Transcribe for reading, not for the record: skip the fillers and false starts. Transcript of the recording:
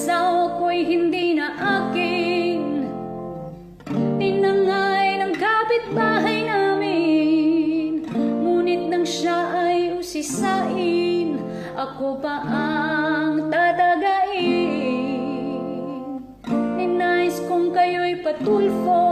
asawa ko'y hindi na akin. Tinangay ng kapitbahay namin, ngunit nang siya ay usisain, ako pa ang tatagain. Ninais kong kayo'y patulfo,